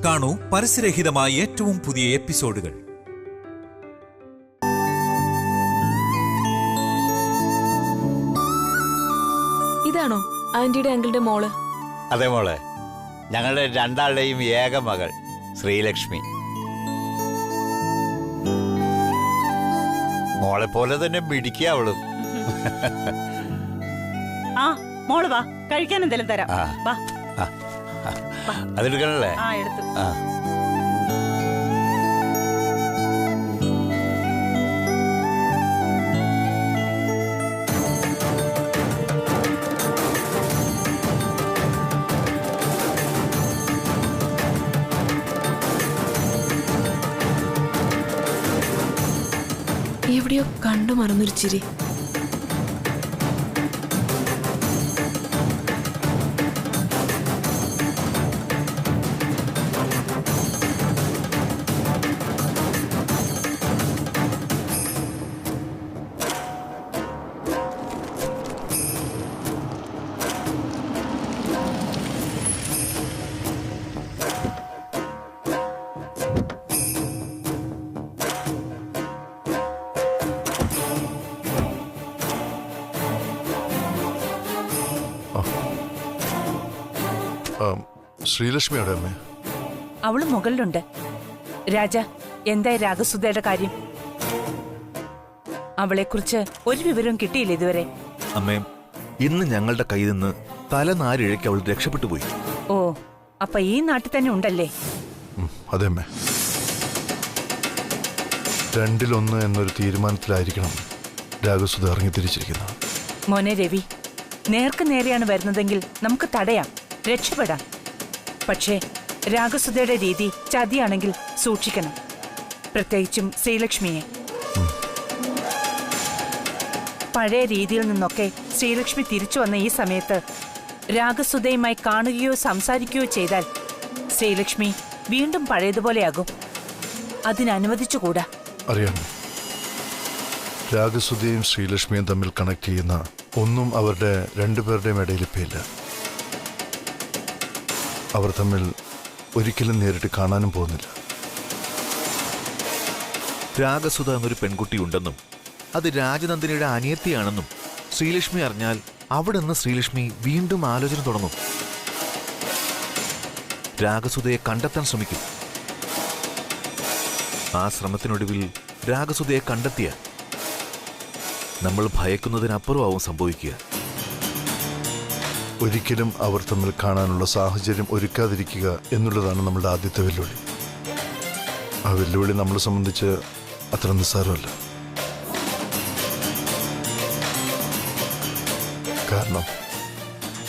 കാണൂ പരസ്യരഹിതമായ ഏറ്റവും പുതിയ എപ്പിസോഡുകൾ. ഇതാണോ ആന്റിയുടെ അങ്കിളുടെ മോള്? അതെ മോളെ, ഞങ്ങളുടെ രണ്ടാളുടെയും ഏക മകൾ ശ്രീലക്ഷ്മി. മോളെ പോലെ തന്നെ മിടിക്കുക അവളും. ആ മോള് വാ, കഴിക്കാൻ എന്തെങ്കിലും തരാം. വാ. അതെടുക്കണല്ലേ? ആ എടുത്തു. എവിടെയോ കണ്ടു മറന്നൊരു ചിരി. ശ്രീലക്ഷ്മിയുടെ അമ്മ അവള് മുകളിലുണ്ട്. രാജ, എന്തായി രാഗസുധയുടെ കാര്യം? അവളെക്കുറിച്ച് ഒരു വിവരവും കിട്ടിയില്ല ഇതുവരെ. അമ്മേ, ഇന്ന് ഞങ്ങളുടെ കയ്യിൽ നിന്ന് തലനാരിഴയ്ക്ക് അവൾ രക്ഷപ്പെട്ടു പോയി. ഓ, അപ്പൊ ഈ നാട്ടിൽ തന്നെ ഉണ്ടല്ലേ? അതെ അമ്മേ. 2-1 എന്നൊരു തീരുമാനത്തിലായിരിക്കണം രാഗസുധ ഇറങ്ങി തിരിച്ചിരിക്കുന്നത്. മോനെ രവി, നേർക്ക് നേരെയാണ് വരുന്നതെങ്കിൽ നമുക്ക് തടയാം, രക്ഷപ്പെടാം. പക്ഷേ രാഗസുധയുടെ രീതി ചതിയാണെങ്കിൽ സൂക്ഷിക്കണം, പ്രത്യേകിച്ചും ശ്രീലക്ഷ്മിയെ. പഴയ രീതിയിൽ നിന്നൊക്കെ ശ്രീലക്ഷ്മി തിരിച്ചു വന്ന ഈ സമയത്ത് രാഗസുധയുമായി കാണുകയോ സംസാരിക്കുകയോ ചെയ്താൽ ശ്രീലക്ഷ്മി വീണ്ടും പഴയതുപോലെയാകും. അതിനനുവദിച്ചുകൂടാ. അറിയാം, രാഗസുധയും ശ്രീലക്ഷ്മിയും തമ്മിൽ കണക്ട് ചെയ്യുന്ന ഒന്നും അവരുടെ രണ്ടുപേരുടെയും ഇടയിൽ ഇപ്പം ഇല്ല. അവർ തമ്മിൽ ഒരിക്കലും നേരിട്ട് കാണാനും പോകുന്നില്ല. രാഗസുധ എന്നൊരു പെൺകുട്ടിയുണ്ടെന്നും അത് രാജനന്ദിനിയുടെ അനിയത്തിയാണെന്നും ശ്രീലക്ഷ്മി അറിഞ്ഞാൽ അവിടെ നിന്ന് ശ്രീലക്ഷ്മി വീണ്ടും ആലോചന തുടങ്ങും. രാഗസുധയെ കണ്ടെത്താൻ ശ്രമിക്കും. ആ ശ്രമത്തിനൊടുവിൽ രാഗസുധയെ കണ്ടെത്തിയ നമ്മൾ ഭയക്കുന്നതിനപ്പുറമാവും സംഭവിക്കുക. ഒരിക്കലും അവർ തമ്മിൽ കാണാനുള്ള സാഹചര്യം ഒരുക്കാതിരിക്കുക എന്നുള്ളതാണ് നമ്മളുടെ ആദ്യത്തെ വെല്ലുവിളി. ആ വെല്ലുവിളി നമ്മളെ സംബന്ധിച്ച് അത്ര നിസ്സാരമല്ല. കാരണം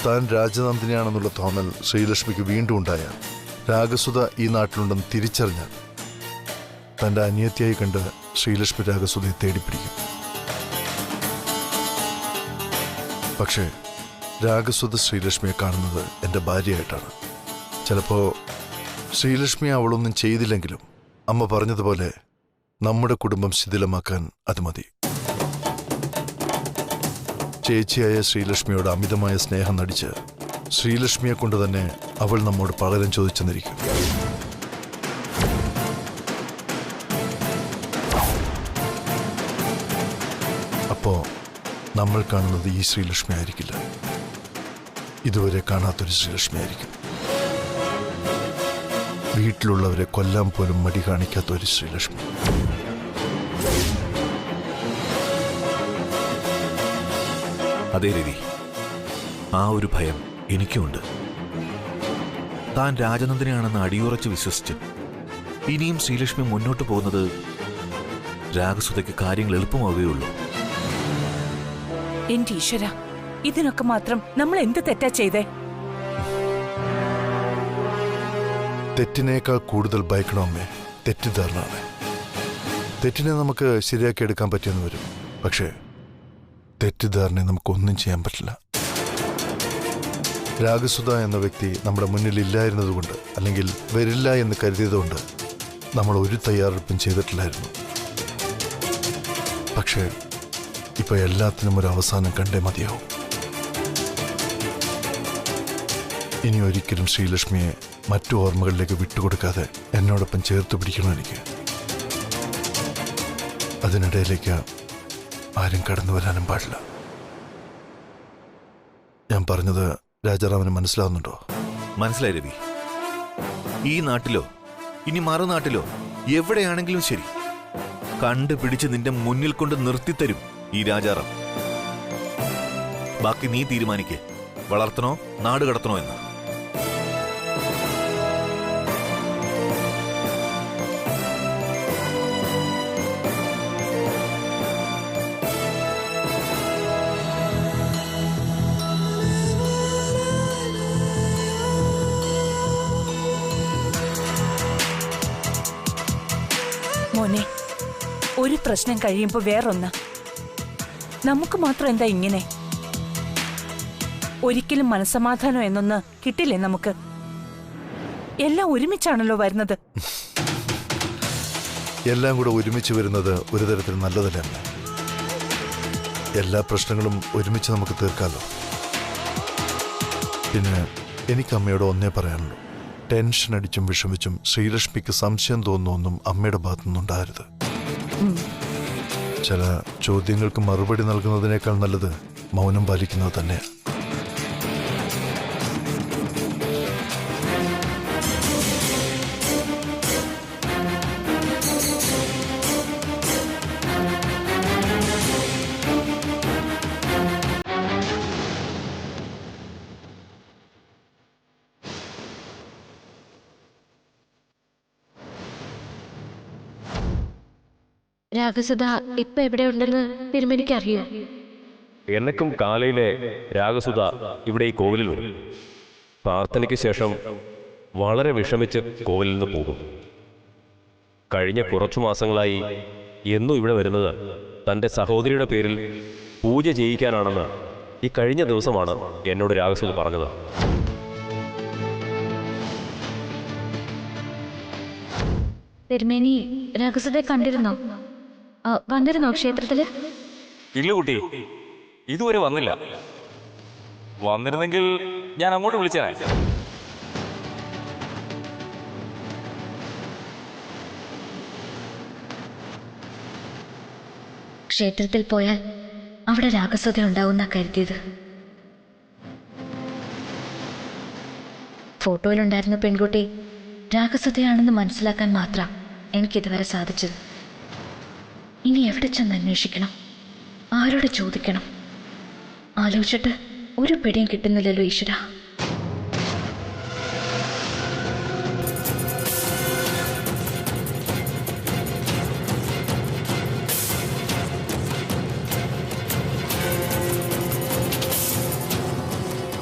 താൻ രാജനന്ദിനിയാണെന്നുള്ള തോന്നൽ ശ്രീലക്ഷ്മിക്ക് വീണ്ടും ഉണ്ടായാൽ, രാഗസുധ ഈ നാട്ടിലുണ്ടെന്ന് തിരിച്ചറിഞ്ഞാൽ, തൻ്റെ അനിയത്തിയായി കണ്ട് ശ്രീലക്ഷ്മി രാഗസുധയെ തേടിപ്പിടിക്കും. പക്ഷേ രാഗസുധ ശ്രീലക്ഷ്മിയെ കാണുന്നത് എൻ്റെ ഭാര്യയായിട്ടാണ്. ചിലപ്പോൾ ശ്രീലക്ഷ്മി അവളൊന്നും ചെയ്തില്ലെങ്കിലും അമ്മ പറഞ്ഞതുപോലെ നമ്മുടെ കുടുംബം ശിഥിലമാക്കാൻ അത് മതി. ചേച്ചിയായ ശ്രീലക്ഷ്മിയോട് അമിതമായ സ്നേഹം നടിച്ച് ശ്രീലക്ഷ്മിയെ കൊണ്ട് തന്നെ അവൾ നമ്മോട് പകരം ചോദിച്ചെന്നിരിക്കും. അപ്പോ നമ്മൾ കാണുന്നത് ഈ ശ്രീലക്ഷ്മി ആയിരിക്കില്ല, ഇതുവരെ കാണാത്തൊരു ശ്രീലക്ഷ്മി ആയിരിക്കും. വീട്ടിലുള്ളവരെ കൊല്ലാൻ പോലും മടി കാണിക്കാത്ത ഒരു ശ്രീലക്ഷ്മി. അതേ രവി, ആ ഒരു ഭയം എനിക്കുമുണ്ട്. താൻ രാജനന്ദിനിയാണെന്ന് അടിയുറച്ച് വിശ്വസിച്ച് ഇനിയും ശ്രീലക്ഷ്മി മുന്നോട്ട് പോകുന്നത് രാഗസുധയ്ക്ക് കാര്യങ്ങൾ എളുപ്പമാവുകയുള്ളൂ. എന്റെ ഈശ്വര, ഇതിനൊക്കെ മാത്രം നമ്മൾ എന്ത് തെറ്റാ ചെയ്തേ? തെറ്റിനേക്കാൾ കൂടുതൽ ഭയക്കണമേ തെറ്റിദ്ധാരണ. തെറ്റിനെ നമുക്ക് ശരിയാക്കി എടുക്കാൻ പറ്റിയെന്ന് വരും, പക്ഷേ തെറ്റിദ്ധാരണയെ നമുക്കൊന്നും ചെയ്യാൻ പറ്റില്ല. രാഗസുധ എന്ന വ്യക്തി നമ്മുടെ മുന്നിൽ ഇല്ലായിരുന്നതുകൊണ്ട്, അല്ലെങ്കിൽ വരില്ല എന്ന് കരുതിയതുകൊണ്ട് നമ്മൾ ഒരു തയ്യാറെടുപ്പും ചെയ്തിട്ടില്ലായിരുന്നു. പക്ഷേ ഇപ്പൊ എല്ലാത്തിനും ഒരു അവസാനം കണ്ടേ മതിയാവും. ഇനി ഒരിക്കലും ശ്രീലക്ഷ്മിയെ മറ്റു ഓർമ്മകളിലേക്ക് വിട്ടുകൊടുക്കാതെ എന്നോടൊപ്പം ചേർത്ത് പിടിക്കണം എനിക്ക്. അതിനിടയിലേക്ക് ആരും കടന്നു വരാനും പാടില്ല. ഞാൻ പറഞ്ഞത് രാജാറാമന് മനസ്സിലാവുന്നുണ്ടോ? മനസ്സിലായി രവി. ഈ നാട്ടിലോ ഇനി മറുനാട്ടിലോ എവിടെയാണെങ്കിലും ശരി, കണ്ടുപിടിച്ച് നിന്റെ മുന്നിൽ കൊണ്ട് നിർത്തിത്തരും ഈ രാജാറാം. ബാക്കി നീ തീരുമാനിക്കേ, വളർത്തണോ നാട് കടത്തണോ എന്ന്. മോനെ, ഒരു പ്രശ്നം കഴിയുമ്പോ വേറൊന്ന്. നമുക്ക് മാത്രം എന്താ ഇങ്ങനെ? ഒരിക്കലും മനസ്സമാധാനം എന്നൊന്ന് കിട്ടില്ലേ നമുക്ക്? എല്ലാം ഒരുമിച്ചാണല്ലോ വരുന്നത്. എല്ലാം കൂടെ ഒരുമിച്ച് വരുന്നത് ഒരു തരത്തിൽ നല്ലതല്ല. എല്ലാ പ്രശ്നങ്ങളും ഒരുമിച്ച് നമുക്ക് തീർക്കാമല്ലോ. പിന്നെ എനിക്ക് അമ്മയോട് ഒന്നേ പറയാനുള്ളൂ, ടെൻഷൻ അടിച്ചും വിഷമിച്ചും ശ്രീലക്ഷ്മിക്ക് സംശയം തോന്നുന്നൊന്നും അമ്മയുടെ ഭാഗത്തു നിന്നുണ്ടാകരുത്. ചില ചോദ്യങ്ങൾക്ക് മറുപടി നൽകുന്നതിനേക്കാൾ നല്ലത് മൗനം പാലിക്കുന്നത് തന്നെയാണ്. രാഗസുധ ഇപ്പൊ എവിടെയുണ്ടെന്ന് തിരുമേനിക്ക് അറിയോ? എന്നക്കും കാലയിലെ രാഗസുധ ഇവിടെ ഈ കോവിലിൽ വരും. പ്രാർത്ഥനയ്ക്ക് ശേഷം വളരെ വിഷമിച്ച് കോവിലിൽ നിന്ന് പോകും. കഴിഞ്ഞ കുറച്ചു മാസങ്ങളായി എന്നും ഇവിടെ വരുന്നത് തൻ്റെ സഹോദരിയുടെ പേരിൽ പൂജ ചെയ്യിക്കാനാണെന്ന് ഈ കഴിഞ്ഞ ദിവസമാണ് എന്നോട് രാഗസുധ പറഞ്ഞത്. തിരുമേനി രാഗസുധയെ കണ്ടിരുന്നോ? വന്നിരുന്നോ ക്ഷേത്രത്തില്? ഇല്ല കുട്ടി, ഇതുവരെ വന്നില്ല. വന്നിരുന്നെങ്കിൽ ഞാൻ അങ്ങോട്ട് വിളിച്ചേനെ. ക്ഷേത്രത്തിൽ പോയാൽ അവിടെ രാഗസുധ ഉണ്ടാവുന്ന കരുതിയത്. ഫോട്ടോയിലുണ്ടായിരുന്ന പെൺകുട്ടി രാഗസുധയാണെന്ന് മനസ്സിലാക്കാൻ മാത്രം എനിക്കിതുവരെ സാധിച്ചത്. ഇനി എവിടെ ചെന്ന് അന്വേഷിക്കണം? ആരോട് ചോദിക്കണം? ആലോചിച്ചിട്ട് ഒരു പിടിയും കിട്ടുന്നില്ലല്ലോ ഈശ്വര.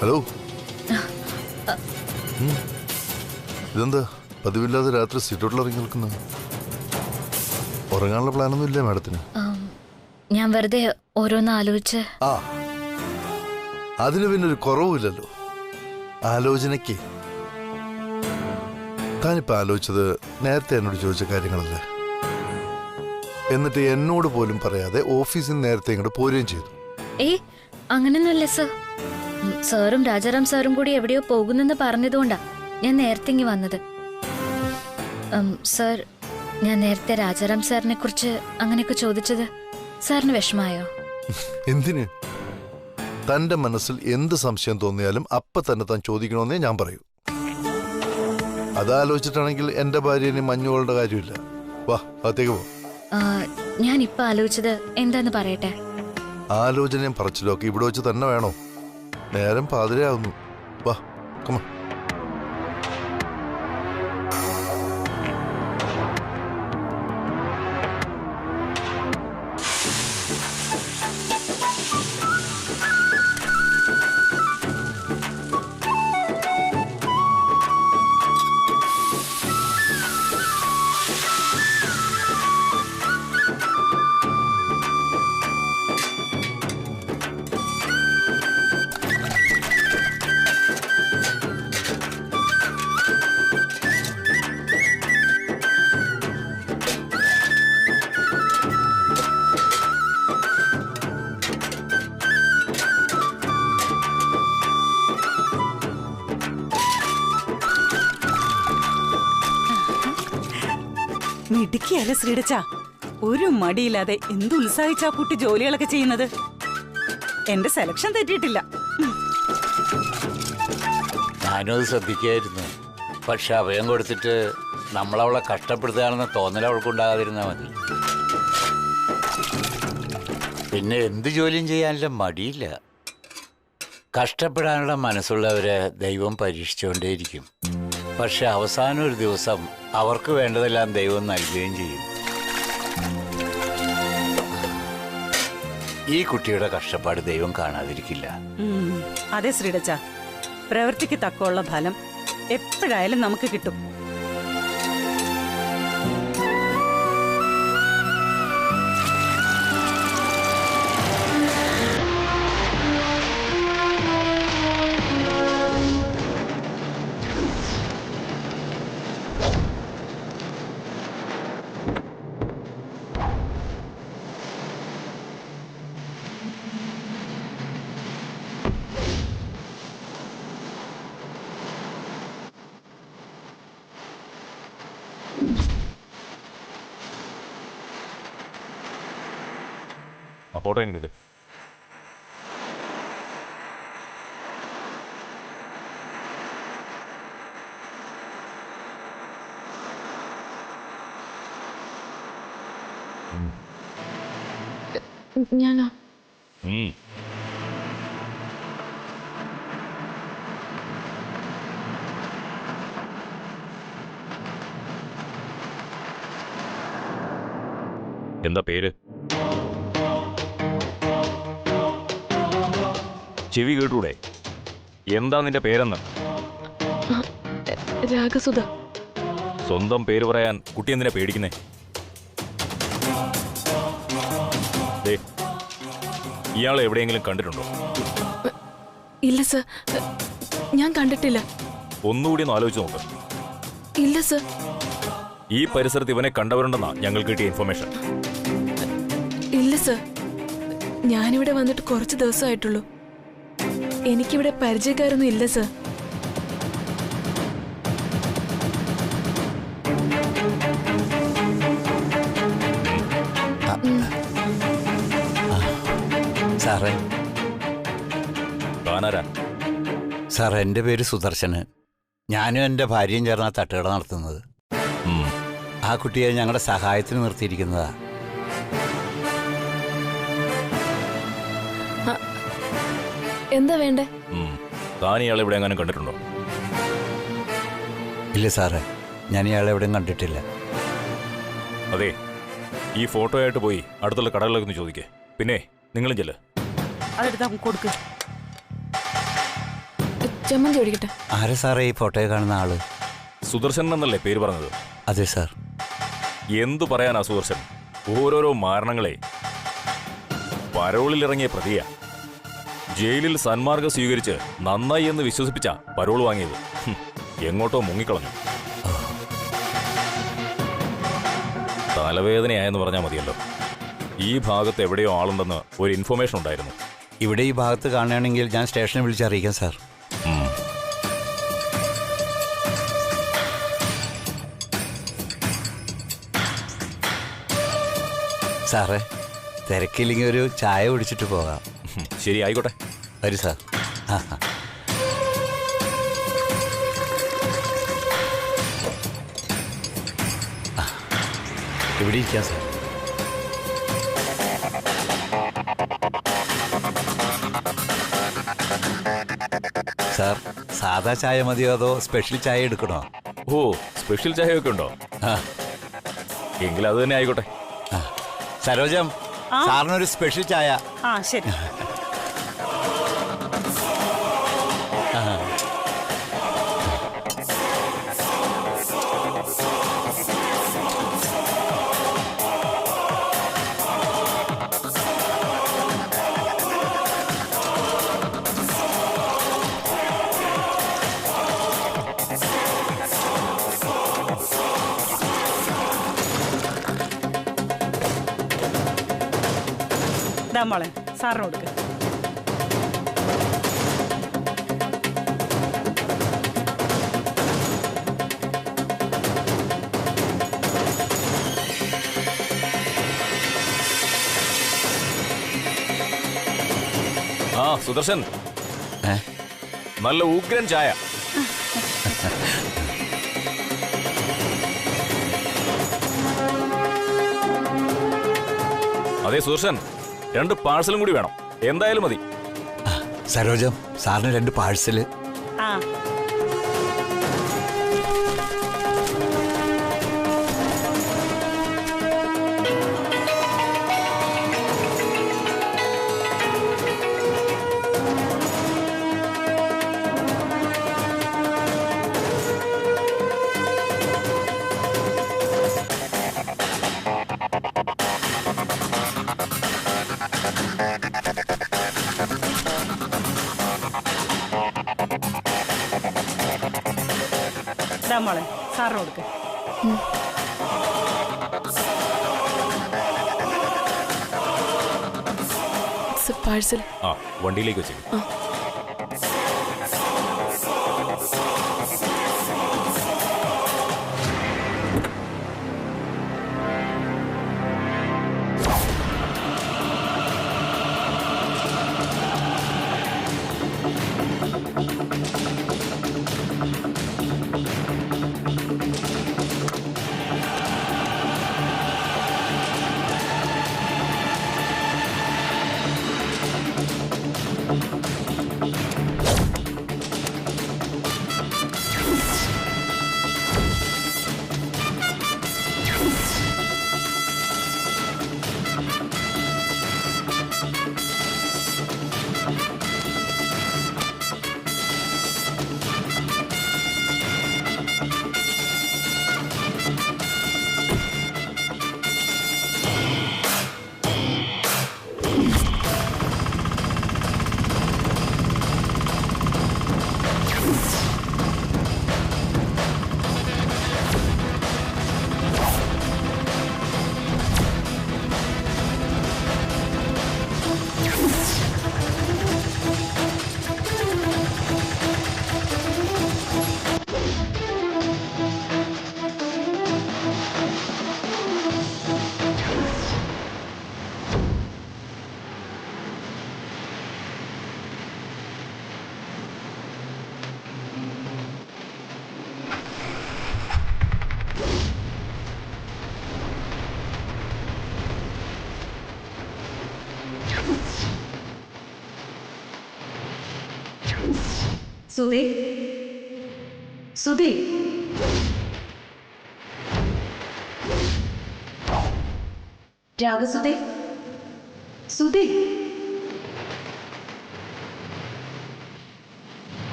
ഹലോ, ഇതെന്താ പതിവില്ലാതെ രാത്രി സിറ്റൗട്ടിൽ ഇറങ്ങി നിൽക്കുന്നു? ഉറങ്ങാനുള്ള പ്ലാനൊന്നും ഇല്ലേ മാഡത്തിന്? ഞാൻ വെറുതെ ഓരോന്ന് ആലോചിച്ച്. ആ, അതിന് പിന്നെ ഒരു കുറവുമില്ലല്ലോ ആലോചനയ്ക്ക്. താനിപ്പോ ആലോചിച്ചത് നേരത്തെ എന്നോട് ചോദിച്ച കാര്യങ്ങളല്ലേ? എന്നിട്ട് എന്നോട് പോലും പറയാതെ ഓഫീസിൽ നിന്ന് നേരത്തെ ഇങ്ങോട്ട് പോരുകയും ചെയ്തു. അങ്ങനെയൊന്നുമല്ല സർ. സാറും രാജാറാം സാറും കൂടി എവിടെയോ പോകുന്നെന്ന് പറഞ്ഞതുകൊണ്ടാ ഞാൻ നേരത്തെ ഇങ്ങി വന്നത്. സർ, ഞാൻ നേരത്തെ രാജാറാം സാറിനെ കുറിച്ച് അങ്ങനെയൊക്കെ ചോദിച്ചത് സാറിന് വിഷമായോ? എന്തിന്? തന്റെ മനസ്സിൽ എന്ത് സംശയം തോന്നിയാലും അപ്പൊ തന്നെ താൻ ചോദിക്കണമെന്നേ ഞാൻ പറയൂ. അതാലോചിച്ചിട്ടാണെങ്കിൽ എന്റെ ഭാര്യന് മഞ്ഞുകളുടെ കാര്യമില്ല. വാ, അകത്തേക്ക് പോ. ഞാനിപ്പോ ആലോചിച്ചത് എന്താന്ന് പറയട്ടെ? ആലോചനയും പറച്ചിലും ഒക്കെ ഇവിടെ വെച്ച് തന്നെ വേണോ? നേരം പാതിരയാവുന്നു. വാ, കമ. മിടുക്കിയല്ല ശ്രീടച്ച. ഒരു മടിയില്ലാതെ എന്ത് ഉത്സാഹിച്ചാ കുട്ടി ജോലികളൊക്കെ ചെയ്യുന്നത്. എന്റെ സെലക്ഷൻ തെറ്റിയിട്ടില്ല. ഞാനും അത് ശ്രദ്ധിക്കായിരുന്നു. പക്ഷെ അഭയം കൊടുത്തിട്ട് നമ്മളവളെ കഷ്ടപ്പെടുത്തുകയാണെന്ന തോന്നൽ അവൾക്കുണ്ടാകാതിരുന്നാൽ മതി. പിന്നെ എന്ത് ജോലിയും ചെയ്യാനുള്ള മടിയില്ല. കഷ്ടപ്പെടാനുള്ള മനസ്സുള്ളവരെ ദൈവം പരീക്ഷിച്ചുകൊണ്ടേയിരിക്കും. പക്ഷെ അവസാനം ഒരു ദിവസം അവർക്ക് വേണ്ടതെല്ലാം ദൈവം നൽകുകയും ചെയ്യും. ഈ കുട്ടിയുടെ കഷ്ടപ്പാട് ദൈവം കാണാതിരിക്കില്ല. അതെ ശ്രീടച്ച, പ്രവൃത്തിക്ക് തക്കമുള്ള ഫലം എപ്പോഴായാലും നമുക്ക് കിട്ടും. ഫോട്ടോ എങ്ങനെ? ഞാനാ. എന്താ പേര്? ചെവി കേട്ടൂടെ? എന്താ നിന്റെ പേരെന്ന്? രാഗസുധ. സ്വന്തം പേര് പറയാൻ കുട്ടി എന്തിനാ പേടിക്കുന്നേ? ഇയാളെ എവിടെയെങ്കിലും കണ്ടിട്ടുണ്ടോ? ഇല്ല സർ, ഞാൻ കണ്ടിട്ടില്ല. ഒന്നുകൂടി ഒന്ന് ആലോചിച്ച് നോക്ക്. ഇല്ല സർ. ഈ പരിസരത്ത് ഇവനെ കണ്ടവരുണ്ടെന്നാ ഞങ്ങൾ കിട്ടിയ ഇൻഫർമേഷൻ. ഇല്ല സർ, ഞാനിവിടെ വന്നിട്ട് കുറച്ച് ദിവസമായിട്ടുള്ളൂ. എനിക്കിവിടെ പരിചയക്കാരൊന്നും ഇല്ല സർ. സാറേ, താനാരാ? സാർ, എൻ്റെ പേര് സുദർശന്. ഞാനും എൻ്റെ ഭാര്യയും ചേർന്നാ തട്ടുകട നടത്തുന്നത്. ആ കുട്ടിയെ ഞങ്ങളുടെ സഹായത്തിന് നിർത്തിയിരിക്കുന്നതാ. എന്താ വേണ്ടേ? താൻ ഇയാളെ എവിടെ എങ്ങാനും കണ്ടിട്ടുണ്ടോ? ഇല്ല സാറേ, ഞാൻ ഇയാളെ എവിടെയും കണ്ടിട്ടില്ല. അതെ, ഈ ഫോട്ടോ ആയിട്ട് പോയി അടുത്തുള്ള കടകളിലേക്ക് ഒന്ന് ചോദിക്കേ. പിന്നെ നിങ്ങളും ചെല്ല്. അതെടുത്താ കൊടുക്ക്. ചമ്മന്തി ഒഴിക്കട്ടെ. ആരാ സാറേ ഈ ഫോട്ടോയിൽ കാണുന്ന ആള്? സുദർശൻ എന്നല്ലേ പേര് പറഞ്ഞത്? അതെ സാർ. എന്തു പറയാനാ സുദർശൻ, ഓരോരോ മാരണങ്ങളെ. പരോളിലിറങ്ങിയ പ്രതിയാ. ജയിലിൽ സന്മാർഗം സ്വീകരിച്ച് നന്നായി എന്ന് വിശ്വസിപ്പിച്ച പരോൾ വാങ്ങിയത്. എങ്ങോട്ടോ മുങ്ങിക്കളഞ്ഞു. തലവേദനയായെന്ന് പറഞ്ഞാൽ മതിയല്ലോ. ഈ ഭാഗത്ത് എവിടെയോ ആളുണ്ടെന്ന് ഒരു ഇൻഫർമേഷൻ ഉണ്ടായിരുന്നു. ഇവിടെ ഈ ഭാഗത്ത് കാണുകയാണെങ്കിൽ ഞാൻ സ്റ്റേഷനിൽ വിളിച്ചറിയിക്കാം സാർ. സാറേ, തിരക്കില്ലെങ്കിൽ ഒരു ചായ കുടിച്ചിട്ട് പോകാം. ശരി, ആയിക്കോട്ടെ. വരൂ സാർ. ഇവിടെ ഇരിക്കാം സാർ. സാർ, സാധാ ചായ മതിയോ അതോ സ്പെഷ്യൽ ചായ എടുക്കണോ? ഓ, സ്പെഷ്യൽ ചായ ഒക്കെ ഉണ്ടോ? എങ്കിൽ അത് തന്നെ ആയിക്കോട്ടെ. സരോജം, സാറിനൊരു സ്പെഷ്യൽ ചായ. ആ ശരി. മോളെ, സാറിന് കൊടുക്ക്. സുദർശൻ, ഏ? നല്ല ഉഗ്രൻ ചായ. അതെ സുദർശൻ, 2 പാഴ്സലും കൂടി വേണം, എന്തായാലും മതി. സരോജം, സാറിന് 2 പാഴ്സല്. ആ മോളെ സാറിന് കൊടുക്ക. പാഴ്സൽ വണ്ടിയിലേക്ക് വെച്ചേ. സുധി, സുധി, രാഗസുധി, സുധി.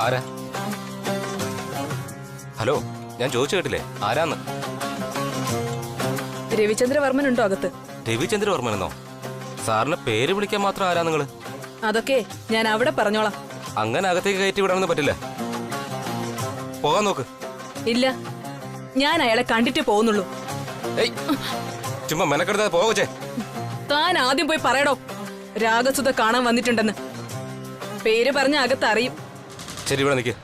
ആരാ? ഹലോ, ഞാൻ ചോദിച്ചു കേട്ടില്ലേ ആരാന്ന്? രവിചന്ദ്രവർമ്മൻ ഉണ്ടോ അകത്ത്? രവിചന്ദ്രവർമ്മനെന്നോ? സാറിന് പേര് വിളിക്കാൻ മാത്രം ആരാ നിങ്ങള്? അതൊക്കെ ഞാൻ അവിടെ പറഞ്ഞോളാം. അങ്ങനെ അകത്തേക്ക് കയറ്റി വിടാനൊന്നും പറ്റില്ല. പോകാൻ നോക്ക്. ഇല്ല, ഞാൻ അയാളെ കണ്ടിട്ടേ പോകുന്നുള്ളൂ. ചുമ്മാ മെനക്കെടുത്താ പോകച്ചേ. താൻ ആദ്യം പോയി പറയടോ രാഗസുധ കാണാൻ വന്നിട്ടുണ്ടെന്ന്. പേര് പറഞ്ഞ അകത്ത് അറിയും. ശരി, ഇവിടെ നിൽക്ക്.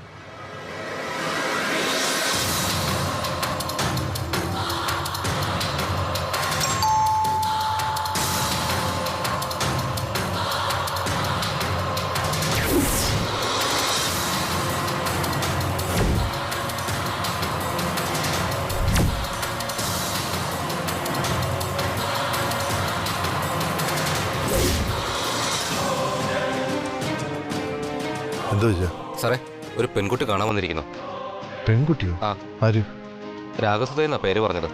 സാറേ, ഒരു പെൺകുട്ടി കാണാൻ വന്നിരിക്കുന്നു. പെൺകുട്ടിയോ? ആ, ആര്? രാഗസുധ എന്നാ പേര് പറഞ്ഞത്.